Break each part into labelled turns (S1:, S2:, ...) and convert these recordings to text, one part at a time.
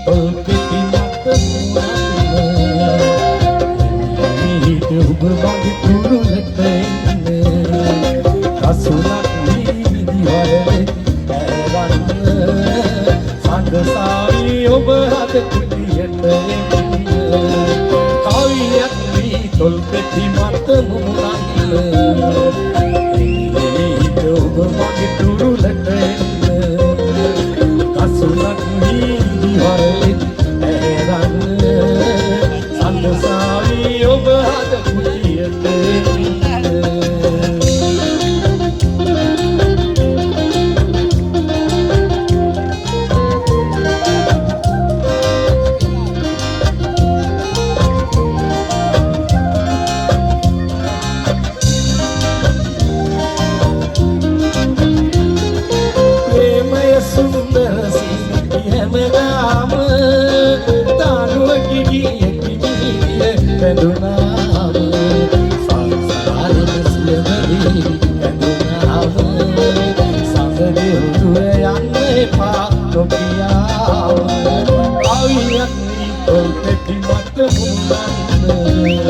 S1: තොල් කෙටි මත මුණිත ඔබ මගේ තුරුලට එන්න කසුලක් වීදි වරලේ ඇරන්න සංගසාවි ඔබ හද කුටියට එන්න කවියක් වී තොල් කෙටි මත මුණිත ඔබ මගේ තුරුලට එන්න කසුලක් වීදි වරලේ ඇරන්න සංගසාවි ඔබ හද කුටියට එන්න හැමදාම තානුවකි ගියේ බැඳුනාම සංසාරෙම සියවදී බැඳුනාම සංගදේ උදුව යන්න එපා නොකියාව කවියක් වී තොල් කෙටි මත මුණන්න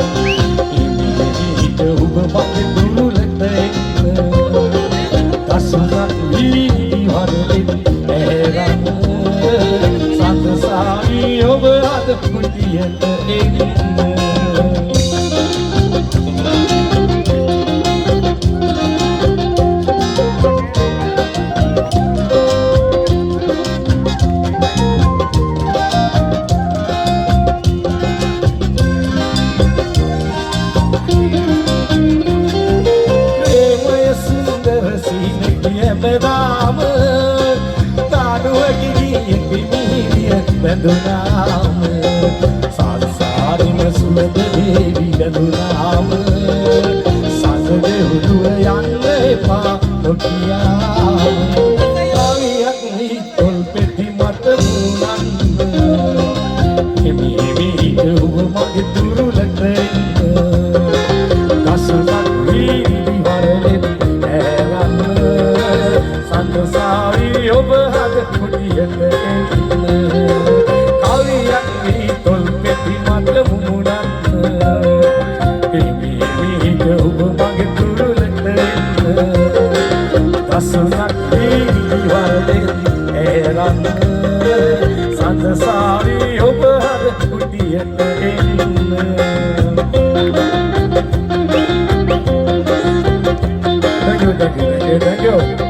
S1: හිමිහිට ඔබ මගේ දුරුලට එන්න කසුලක් වී වරලේ ඇරන්න සංගසාවි ඔබ අද කුටියට එන්න ප්‍රේමය සුන්දර සීනකි හැමදාම තානුවකි ගියේ පිමිහිරිය බැඳුනාම සංසාරෙම සුලද දේවි බැඳුනාම සංගදේ උදුව යන්න එපා නොකියාව කවියක් වී තොල් පෙති මත මුණන්න හිමිහිට ඔබ මගේ දුරුලට එන්න කසුලක් වීදි වරලේ ඇරන්න සංගසාවි ඔබ හද කුටියට එන්න කවියක් වී තොල් පෙති මත මුණන්න හිමිහිට ඔබ මගේ දුරුලට එන්න කසුලක් වීදි වරලේ ඇරන්න සංගසාවි ඔබ හද කුටියට එන්න Thank you.